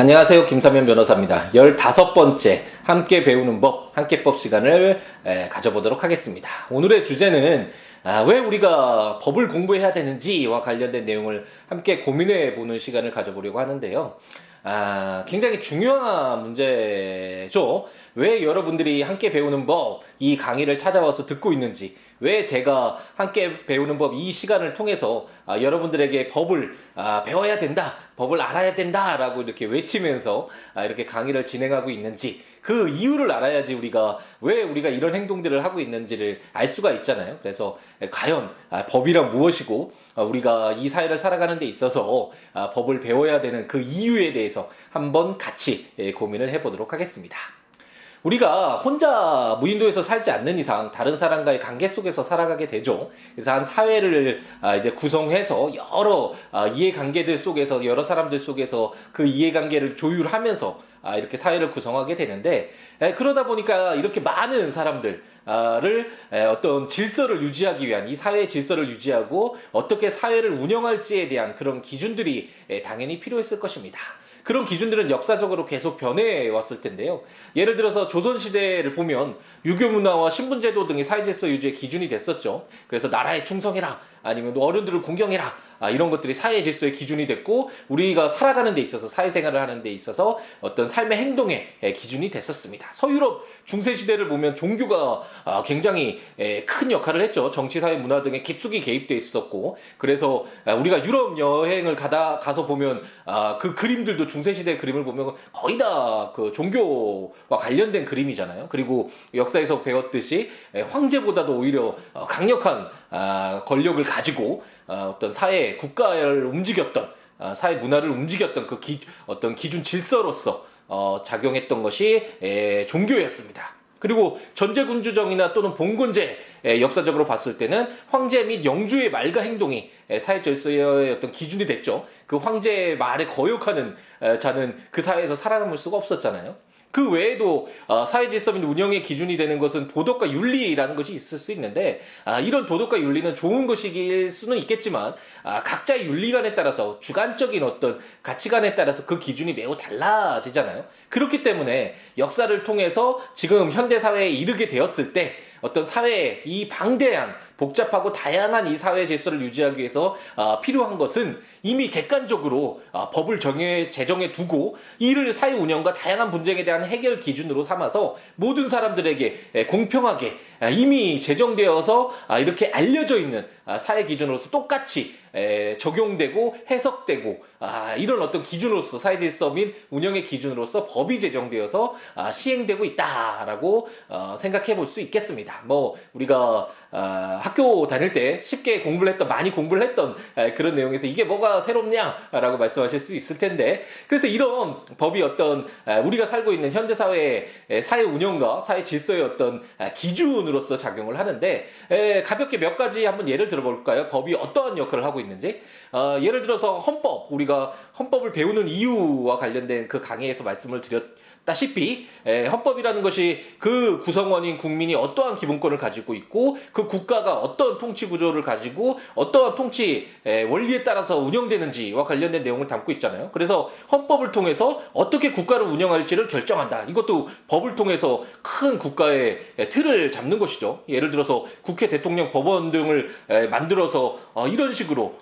안녕하세요. 김사면 변호사입니다. 15번째 함께 배우는 법, 함께법 시간을 가져보도록 하겠습니다. 오늘의 주제는 왜 우리가 법을 공부해야 되는지와 관련된 내용을 함께 고민해 보는 시간을 가져보려고 하는데요. 굉장히 중요한 문제죠. 왜 여러분들이 함께 배우는 법, 이 강의를 찾아와서 듣고 있는지, 왜 제가 함께 배우는 법, 이 시간을 통해서 여러분들에게 법을 배워야 된다, 법을 알아야 된다 라고 이렇게 외치면서 이렇게 강의를 진행하고 있는지, 그 이유를 알아야지 왜 우리가 이런 행동들을 하고 있는지를 알 수가 있잖아요. 그래서 과연 법이란 무엇이고 우리가 이 사회를 살아가는 데 있어서 법을 배워야 되는 그 이유에 대해서 한번 같이 고민을 해보도록 하겠습니다. 우리가 혼자 무인도에서 살지 않는 이상 다른 사람과의 관계 속에서 살아가게 되죠. 그래서 한 사회를 이제 구성해서 여러 이해관계들 속에서, 여러 사람들 속에서 그 이해관계를 조율하면서 이렇게 사회를 구성하게 되는데, 그러다 보니까 이렇게 많은 사람들 를 어떤 질서를 유지하기 위한, 이 사회의 질서를 유지하고 어떻게 사회를 운영할지에 대한 그런 기준들이 당연히 필요했을 것입니다. 그런 기준들은 역사적으로 계속 변해 왔을 텐데요. 예를 들어서 조선시대를 보면 유교 문화와 신분제도 등이 사회질서 유지의 기준이 됐었죠. 그래서 나라에 충성해라, 아니면 어른들을 공경해라, 이런 것들이 사회 질서의 기준이 됐고, 우리가 살아가는 데 있어서, 사회생활을 하는 데 있어서 어떤 삶의 행동의 기준이 됐었습니다. 서유럽 중세시대를 보면 종교가 굉장히 큰 역할을 했죠. 정치, 사회, 문화 등에 깊숙이 개입되어 있었고, 그래서 우리가 유럽 여행을 가서 보면 그 그림들도, 중세시대 그림을 보면 거의 다 그 종교와 관련된 그림이잖아요. 그리고 역사에서 배웠듯이 황제보다도 오히려 강력한 권력을 가지고 어떤 사회, 국가를 움직였던, 사회 문화를 움직였던 그 어떤 기준 질서로서 작용했던 것이 종교였습니다. 그리고 전제군주정이나 또는 봉건제, 역사적으로 봤을 때는 황제 및 영주의 말과 행동이 사회 질서의 어떤 기준이 됐죠. 그 황제의 말에 거역하는 자는 그 사회에서 살아남을 수가 없었잖아요. 그 외에도 사회 질서 및 운영의 기준이 되는 것은 도덕과 윤리라는 것이 있을 수 있는데, 이런 도덕과 윤리는 좋은 것일 수는 있겠지만 각자의 윤리관에 따라서, 주관적인 어떤 가치관에 따라서 그 기준이 매우 달라지잖아요. 그렇기 때문에 역사를 통해서 지금 현대사회에 이르게 되었을 때 어떤 사회의 이 방대한, 복잡하고 다양한 이 사회 질서를 유지하기 위해서 필요한 것은 이미 객관적으로 법을 제정해 두고, 이를 사회 운영과 다양한 분쟁에 대한 해결 기준으로 삼아서 모든 사람들에게 공평하게 이미 제정되어서 이렇게 알려져 있는 사회 기준으로서 똑같이 적용되고 해석되고, 이런 어떤 기준으로서, 사회 질서 및 운영의 기준으로서 법이 제정되어서 시행되고 있다라고 생각해 볼 수 있겠습니다. 우리가 학교 다닐 때 쉽게 많이 공부를 했던 그런 내용에서 이게 뭐가 새롭냐라고 말씀하실 수 있을 텐데, 그래서 이런 법이 어떤 우리가 살고 있는 현대사회의 사회 운영과 사회 질서의 어떤 기준으로서 작용을 하는데, 가볍게 몇 가지 한번 예를 들어볼까요? 법이 어떠한 역할을 하고 있는지. 예를 들어서 우리가 헌법을 배우는 이유와 관련된 그 강의에서 말씀을 드렸다시피, 헌법이라는 것이 그 구성원인 국민이 어떠한 기본권을 가지고 있고, 그 국가가 어떠한 통치 구조를 가지고 어떠한 통치 원리에 따라서 운영되는지와 관련된 내용을 담고 있잖아요. 그래서 헌법을 통해서 어떻게 국가를 운영할지를 결정한다. 이것도 법을 통해서 큰 국가의 틀을 잡는 것이죠. 예를 들어서 국회, 대통령, 법원 등을 만들어서 이런 식으로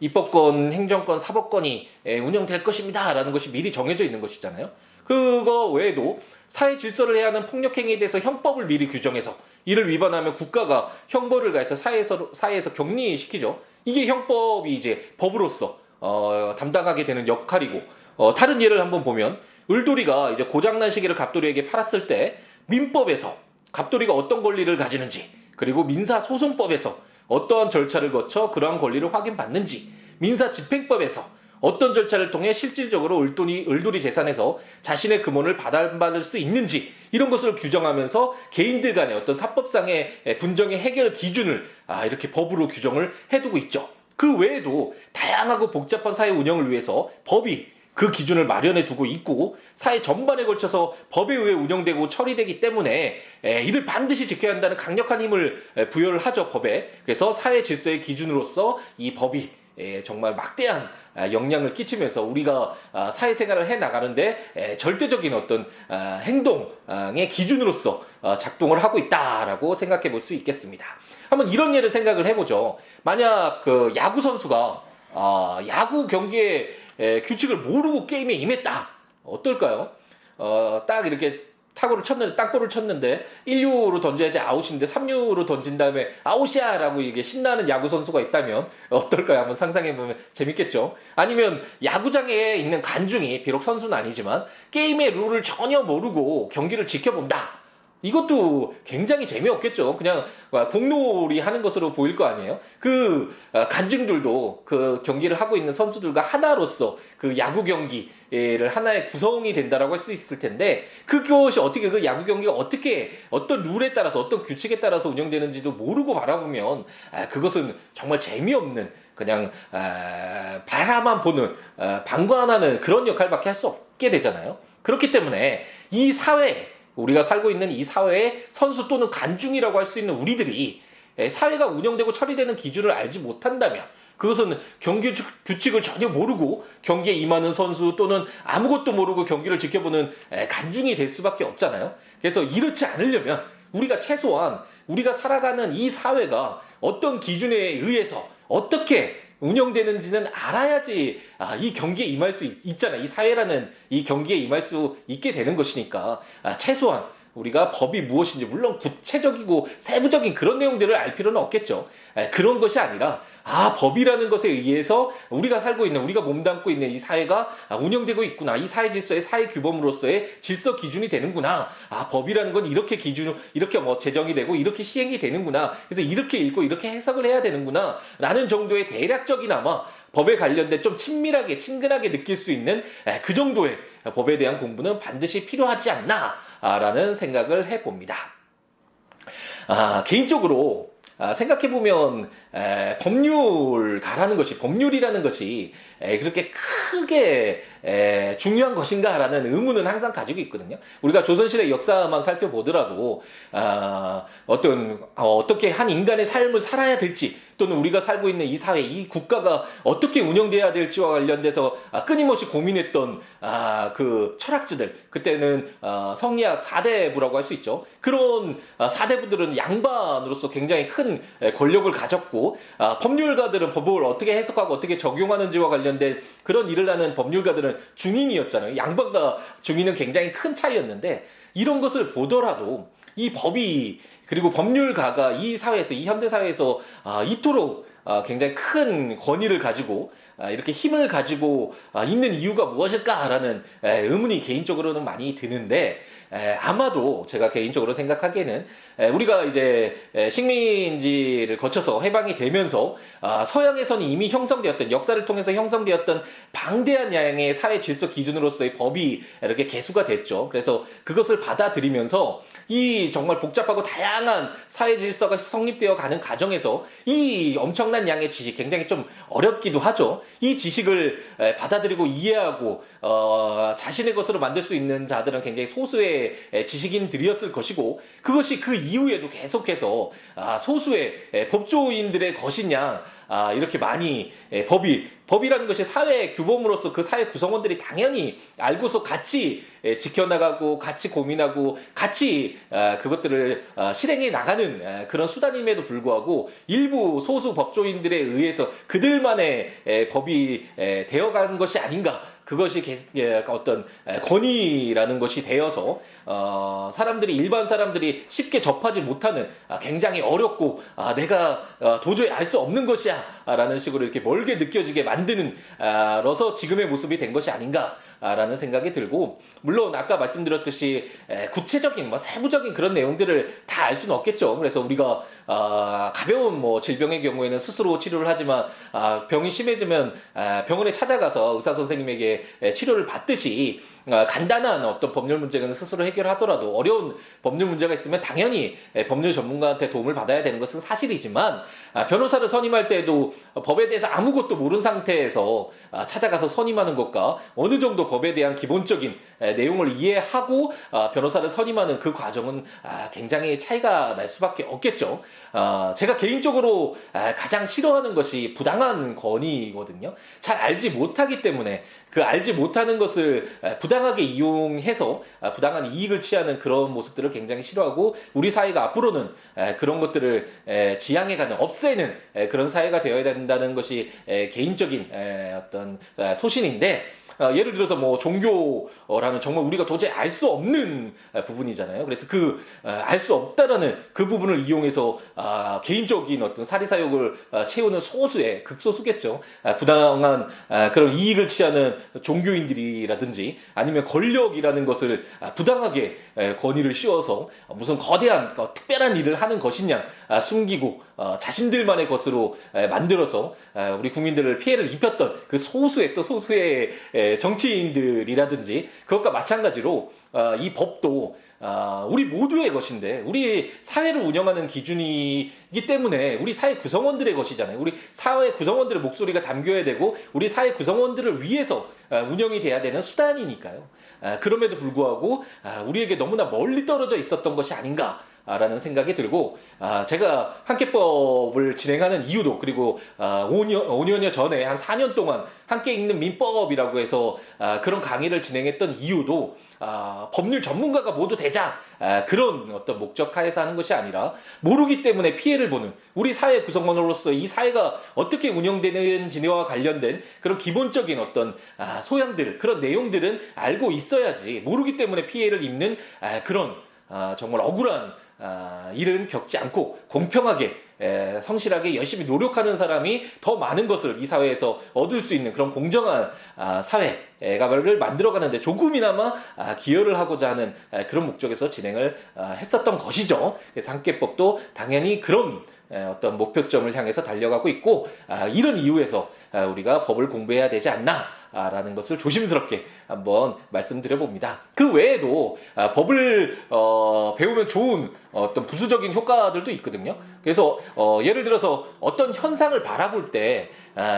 입법권, 행정권, 사법권이 운영될 것입니다 라는 것이 미리 정해져 있는 것이잖아요. 그거 외에도 사회 질서를 해야 하는 폭력행위에 대해서 형법을 미리 규정해서, 이를 위반하면 국가가 형벌을 가해서 사회에서 격리시키죠. 이게 형법이 이제 법으로서 담당하게 되는 역할이고, 다른 예를 한번 보면, 을돌이가 이제 고장난 시계를 갑돌이에게 팔았을 때 민법에서 갑돌이가 어떤 권리를 가지는지, 그리고 민사소송법에서 어떠한 절차를 거쳐 그러한 권리를 확인받는지, 민사집행법에서 어떤 절차를 통해 실질적으로 을돌이 재산에서 자신의 금원을 받아받을 수 있는지, 이런 것을 규정하면서 개인들 간의 어떤 사법상의 분쟁의 해결 기준을 이렇게 법으로 규정을 해두고 있죠. 그 외에도 다양하고 복잡한 사회 운영을 위해서 법이 그 기준을 마련해 두고 있고, 사회 전반에 걸쳐서 법에 의해 운영되고 처리되기 때문에 이를 반드시 지켜야 한다는 강력한 힘을 부여를 하죠, 법에. 그래서 사회 질서의 기준으로서 이 법이 정말 막대한 영향을 끼치면서 우리가 사회생활을 해 나가는데 절대적인 어떤 행동의 기준으로서 작동을 하고 있다라고 생각해 볼 수 있겠습니다. 한번 이런 예를 생각을 해보죠. 만약 그 야구 선수가 야구 경기의 규칙을 모르고 게임에 임했다. 어떨까요? 딱 이렇게 타구를 쳤는데, 땅볼을 쳤는데 1루로 던져야지 아웃인데 3루로 던진 다음에 아웃이야 라고 이게 신나는 야구 선수가 있다면 어떨까요? 한번 상상해보면 재밌겠죠. 아니면 야구장에 있는 관중이 비록 선수는 아니지만 게임의 룰을 전혀 모르고 경기를 지켜본다. 이것도 굉장히 재미없겠죠. 그냥 공놀이 하는 것으로 보일 거 아니에요. 그 관중들도 그 경기를 하고 있는 선수들과 하나로서 그 야구 경기를 하나의 구성이 된다라고 할 수 있을 텐데, 그것이 어떻게, 그 야구 경기가 어떻게 어떤 룰에 따라서 어떤 규칙에 따라서 운영되는지도 모르고 바라보면 그것은 정말 재미없는, 그냥 바라만 보는 방관하는 그런 역할밖에 할 수 없게 되잖아요. 그렇기 때문에 이 사회, 우리가 살고 있는 이 사회의 선수 또는 관중이라고 할 수 있는 우리들이 사회가 운영되고 처리되는 기준을 알지 못한다면, 그것은 경기 규칙을 전혀 모르고 경기에 임하는 선수 또는 아무것도 모르고 경기를 지켜보는 관중이 될 수밖에 없잖아요. 그래서 이렇지 않으려면 우리가 최소한 우리가 살아가는 이 사회가 어떤 기준에 의해서 어떻게 운영되는지는 알아야지 이 경기에 임할 수 있잖아. 이 사회라는 이 경기에 임할 수 있게 되는 것이니까 최소한 우리가 법이 무엇인지, 물론 구체적이고 세부적인 그런 내용들을 알 필요는 없겠죠. 그런 것이 아니라 법이라는 것에 의해서 우리가 살고 있는, 우리가 몸담고 있는 이 사회가 운영되고 있구나. 이 사회 질서의 사회 규범으로서의 질서 기준이 되는구나. 법이라는 건 이렇게 이렇게 뭐 제정이 되고 이렇게 시행이 되는구나. 그래서 이렇게 읽고 이렇게 해석을 해야 되는구나. 라는 정도의 대략적이나마 법에 관련된 좀 친밀하게, 친근하게 느낄 수 있는 그 정도의 법에 대한 공부는 반드시 필요하지 않나 라는 생각을 해봅니다. 개인적으로 생각해보면 법률가라는 것이, 법률이라는 것이 그렇게 크게 중요한 것인가라는 의문은 항상 가지고 있거든요. 우리가 조선시대 역사만 살펴보더라도 어떻게 한 인간의 삶을 살아야 될지, 또는 우리가 살고 있는 이 사회, 이 국가가 어떻게 운영돼야 될지와 관련돼서 끊임없이 고민했던 그 철학자들, 그때는 성리학 4대부라고 할 수 있죠. 그런 4대부들은 양반으로서 굉장히 큰 권력을 가졌고, 법률가들은 법을 어떻게 해석하고 어떻게 적용하는지와 관련된 그런 일을 하는 법률가들은 중인이었잖아요. 양반과 중인은 굉장히 큰 차이였는데, 이런 것을 보더라도 이 법이, 그리고 법률가가 이 사회에서, 이 현대사회에서 이토록 굉장히 큰 권위를 가지고 이렇게 힘을 가지고 있는 이유가 무엇일까라는 의문이 개인적으로는 많이 드는데, 아마도 제가 개인적으로 생각하기에는 우리가 이제 식민지를 거쳐서 해방이 되면서 서양에서는 이미 형성되었던, 역사를 통해서 형성되었던 방대한 양의 사회 질서 기준으로서의 법이 이렇게 개수가 됐죠. 그래서 그것을 받아들이면서 이 정말 복잡하고 다양한 사회 질서가 성립되어 가는 과정에서 이 엄청난 양의 지식, 굉장히 좀 어렵기도 하죠. 이 지식을 받아들이고 이해하고 자신의 것으로 만들 수 있는 자들은 굉장히 소수의 지식인들이었을 것이고, 그것이 그 이후에도 계속해서 소수의 법조인들의 것이냐, 이렇게 많이 법이라는 것이 사회 규범으로서 그 사회 구성원들이 당연히 알고서 같이 지켜나가고 같이 고민하고 같이 그것들을 실행해 나가는 그런 수단임에도 불구하고, 일부 소수 법조인들에 의해서 그들만의 법이 되어간 것이 아닌가, 그것이 어떤 권위라는 것이 되어서 사람들이, 일반 사람들이 쉽게 접하지 못하는, 굉장히 어렵고 내가 도저히 알 수 없는 것이야 라는 식으로 이렇게 멀게 느껴지게 만드는 러서 지금의 모습이 된 것이 아닌가 라는 생각이 들고, 물론 아까 말씀드렸듯이 구체적인 세부적인 그런 내용들을 다 알 수는 없겠죠. 그래서 우리가 가벼운 질병의 경우에는 스스로 치료를 하지만 병이 심해지면 병원에 찾아가서 의사 선생님에게 이렇게 치료를 받듯이 간단한 어떤 법률 문제는 스스로 해결하더라도 어려운 법률 문제가 있으면 당연히 법률 전문가한테 도움을 받아야 되는 것은 사실이지만 변호사를 선임할 때도 법에 대해서 아무것도 모르는 상태에서 찾아가서 선임하는 것과 어느 정도 법에 대한 기본적인 내용을 이해하고 변호사를 선임하는 그 과정은 굉장히 차이가 날 수밖에 없겠죠. 제가 개인적으로 가장 싫어하는 것이 부당한 건의거든요. 잘 알지 못하기 때문에 그 알지 못하는 것을 부당하게 이용해서 부당한 이익을 취하는 그런 모습들을 굉장히 싫어하고 우리 사회가 앞으로는 그런 것들을 지양해가는 없애는 그런 사회가 되어야 된다는 것이 개인적인 어떤 소신인데 예를 들어서 뭐 종교라는 정말 우리가 도저히 알 수 없는 부분이잖아요. 그래서 알 수 없다라는 그 부분을 이용해서 개인적인 어떤 사리사욕을 채우는 소수의 극소수겠죠. 부당한 그런 이익을 취하는 종교인들이라든지 아니면 권력이라는 것을 부당하게 권위를 씌워서 무슨 거대한 특별한 일을 하는 것이냐 숨기고 자신들만의 것으로 만들어서 우리 국민들을 피해를 입혔던 그 소수의 또 소수의 정치인들이라든지 그것과 마찬가지로 이 법도 우리 모두의 것인데 우리 사회를 운영하는 기준이기 때문에 우리 사회 구성원들의 것이잖아요. 우리 사회 구성원들의 목소리가 담겨야 되고 우리 사회 구성원들을 위해서 운영이 돼야 되는 수단이니까요. 그럼에도 불구하고 우리에게 너무나 멀리 떨어져 있었던 것이 아닌가 라는 생각이 들고 제가 함께법을 진행하는 이유도 그리고 5년여 전에 한 4년 동안 함께 읽는 민법이라고 해서 그런 강의를 진행했던 이유도 법률 전문가가 모두 되자 그런 어떤 목적 하에서 하는 것이 아니라 모르기 때문에 피해를 보는 우리 사회 구성원으로서 이 사회가 어떻게 운영되는지와 관련된 그런 기본적인 어떤 소양들 그런 내용들은 알고 있어야지 모르기 때문에 피해를 입는 그런 정말 억울한 일은 겪지 않고 공평하게 성실하게 열심히 노력하는 사람이 더 많은 것을 이 사회에서 얻을 수 있는 그런 공정한 사회를 만들어가는데 조금이나마 기여를 하고자 하는 그런 목적에서 진행을 했었던 것이죠. 그래서 함께법도 당연히 그런 어떤 목표점을 향해서 달려가고 있고 이런 이유에서 우리가 법을 공부해야 되지 않나 라는 것을 조심스럽게 한번 말씀드려봅니다. 그 외에도 법을 배우면 좋은 어떤 부수적인 효과들도 있거든요. 그래서 예를 들어서 어떤 현상을 바라볼 때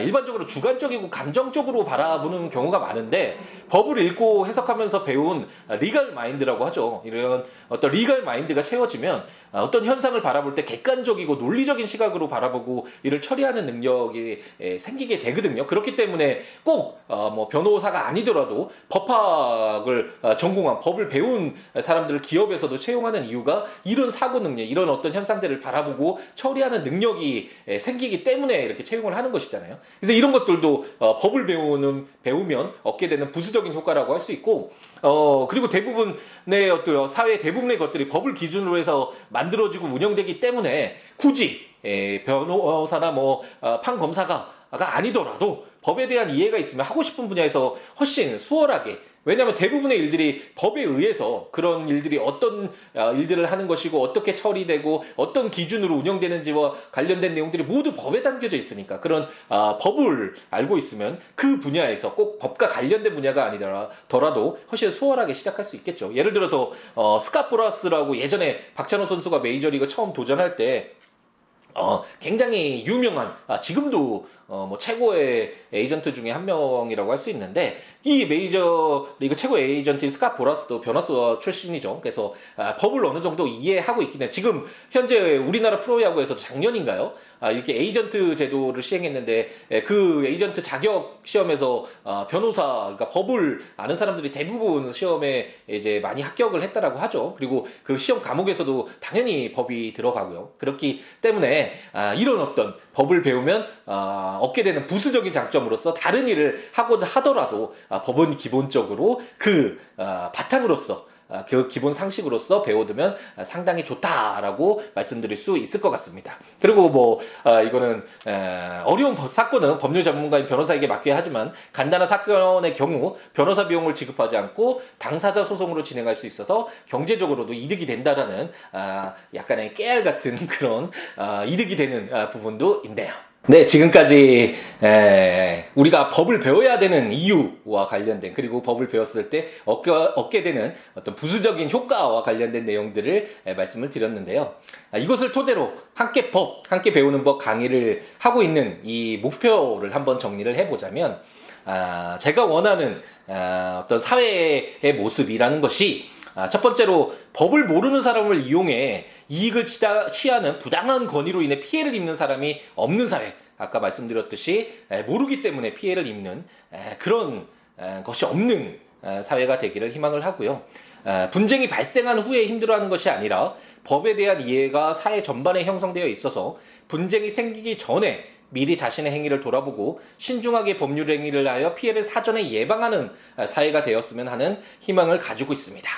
일반적으로 주관적이고 감정적으로 바라보는 경우가 많은데 법을 읽고 해석하면서 배운 리걸 마인드라고 하죠. 이런 어떤 리걸 마인드가 채워지면 어떤 현상을 바라볼 때 객관적이고 논리적인 시각으로 바라보고 이를 처리하는 능력이 생기게 되거든요. 그렇기 때문에 꼭 뭐 변호사가 아니더라도 법학을 전공한 법을 배운 사람들을 기업에서도 채용하는 이유가 이런 사고 능력, 이런 어떤 현상들을 바라보고 처리하는 능력이 생기기 때문에 이렇게 채용을 하는 것이잖아요. 그래서 이런 것들도 법을 배우면 얻게 되는 부수적인 효과라고 할 수 있고, 그리고 대부분의 어떤 사회 대부분의 것들이 법을 기준으로 해서 만들어지고 운영되기 때문에 굳이 변호사나 판검사가 아니더라도 법에 대한 이해가 있으면 하고 싶은 분야에서 훨씬 수월하게 왜냐하면 대부분의 일들이 법에 의해서 그런 일들이 어떤 일들을 하는 것이고 어떻게 처리되고 어떤 기준으로 운영되는지와 관련된 내용들이 모두 법에 담겨져 있으니까 그런 법을 알고 있으면 그 분야에서 꼭 법과 관련된 분야가 아니더라도 훨씬 수월하게 시작할 수 있겠죠. 예를 들어서 스캇 보라스라고 예전에 박찬호 선수가 메이저리그 처음 도전할 때 굉장히 유명한 지금도 최고의 에이전트 중에 한 명이라고 할 수 있는데 이 메이저리그 최고 에이전트인 스캇 보라스도 변호사 출신이죠. 그래서 법을 어느 정도 이해하고 있긴 해. 지금 현재 우리나라 프로야구에서 작년인가요? 이렇게 에이전트 제도를 시행했는데 그 에이전트 자격 시험에서 변호사 그러니까 법을 아는 사람들이 대부분 시험에 이제 많이 합격을 했다라고 하죠. 그리고 그 시험 과목에서도 당연히 법이 들어가고요. 그렇기 때문에 이런 어떤 법을 배우면 얻게 되는 부수적인 장점으로서 다른 일을 하고자 하더라도 법은 기본적으로 그 바탕으로서 그 기본 상식으로서 배워두면 상당히 좋다라고 말씀드릴 수 있을 것 같습니다. 그리고 이거는 어려운 사건은 법률 전문가인 변호사에게 맡겨야 하지만 간단한 사건의 경우 변호사 비용을 지급하지 않고 당사자 소송으로 진행할 수 있어서 경제적으로도 이득이 된다라는 약간의 깨알 같은 그런 이득이 되는 부분도 있네요. 네, 지금까지 우리가 법을 배워야 되는 이유와 관련된, 그리고 법을 배웠을 때 얻게 되는 어떤 부수적인 효과와 관련된 내용들을 말씀을 드렸는데요. 이것을 토대로 함께 배우는 법 강의를 하고 있는 이 목표를 한번 정리를 해보자면, 제가 원하는 어떤 사회의 모습이라는 것이, 첫 번째로 법을 모르는 사람을 이용해 이익을 취하는 부당한 권위로 인해 피해를 입는 사람이 없는 사회, 아까 말씀드렸듯이 모르기 때문에 피해를 입는 그런 것이 없는 사회가 되기를 희망을 하고요. 분쟁이 발생한 후에 힘들어하는 것이 아니라 법에 대한 이해가 사회 전반에 형성되어 있어서 분쟁이 생기기 전에 미리 자신의 행위를 돌아보고 신중하게 법률 행위를 하여 피해를 사전에 예방하는 사회가 되었으면 하는 희망을 가지고 있습니다.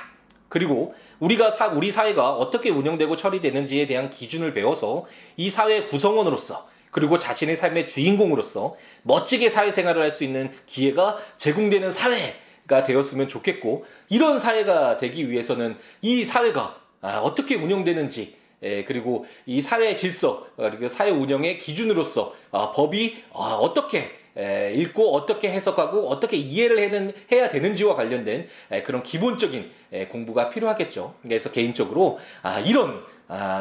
그리고 우리 사회가 어떻게 운영되고 처리되는지에 대한 기준을 배워서 이 사회의 구성원으로서, 그리고 자신의 삶의 주인공으로서 멋지게 사회생활을 할 수 있는 기회가 제공되는 사회가 되었으면 좋겠고, 이런 사회가 되기 위해서는 이 사회가 어떻게 운영되는지, 그리고 이 사회 질서, 그리고 사회 운영의 기준으로서 법이 어떻게 읽고 어떻게 해석하고 어떻게 이해를 해야 되는지와 관련된 그런 기본적인 공부가 필요하겠죠. 그래서 개인적으로 이런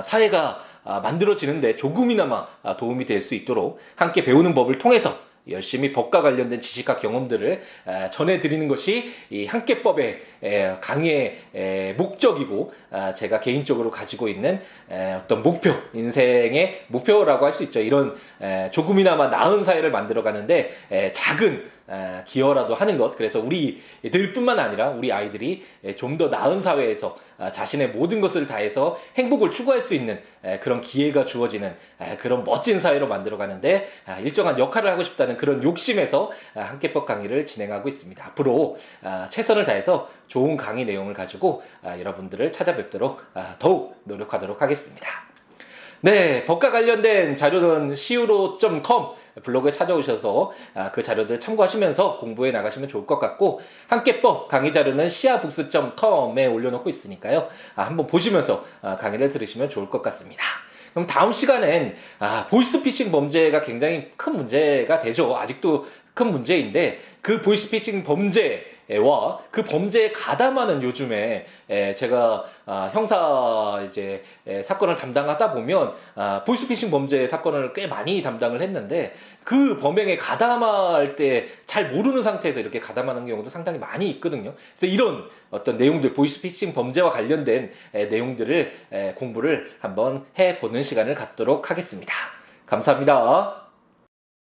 사회가 만들어지는데 조금이나마 도움이 될 수 있도록 함께 배우는 법을 통해서 열심히 법과 관련된 지식과 경험들을 전해드리는 것이 이 함께법의 강의의 목적이고, 제가 개인적으로 가지고 있는 어떤 목표, 인생의 목표라고 할 수 있죠. 이런 조금이나마 나은 사회를 만들어가는데 작은 기여라도 하는 것. 그래서 우리들뿐만 아니라 우리 아이들이 좀 더 나은 사회에서 자신의 모든 것을 다해서 행복을 추구할 수 있는 그런 기회가 주어지는 그런 멋진 사회로 만들어가는데 일정한 역할을 하고 싶다는 그런 욕심에서 함께법 강의를 진행하고 있습니다. 앞으로 최선을 다해서 좋은 강의 내용을 가지고 여러분들을 찾아뵙도록 더욱 노력하도록 하겠습니다. 네, 법과 관련된 자료는 siwo.com 블로그에 찾아오셔서 그 자료들 참고하시면서 공부해 나가시면 좋을 것 같고, 함께법 강의 자료는 siabooks.com에 올려놓고 있으니까요. 한번 보시면서 강의를 들으시면 좋을 것 같습니다. 그럼 다음 시간엔 보이스피싱 범죄가 굉장히 큰 문제가 되죠. 아직도 큰 문제인데, 그 보이스피싱 범죄와 그 범죄에 가담하는, 요즘에 제가 형사 사건을 담당하다 보면 보이스피싱 범죄 사건을 꽤 많이 담당을 했는데, 그 범행에 가담할 때 잘 모르는 상태에서 이렇게 가담하는 경우도 상당히 많이 있거든요. 그래서 이런 어떤 내용들, 보이스피싱 범죄와 관련된 내용들을 공부를 한번 해보는 시간을 갖도록 하겠습니다. 감사합니다.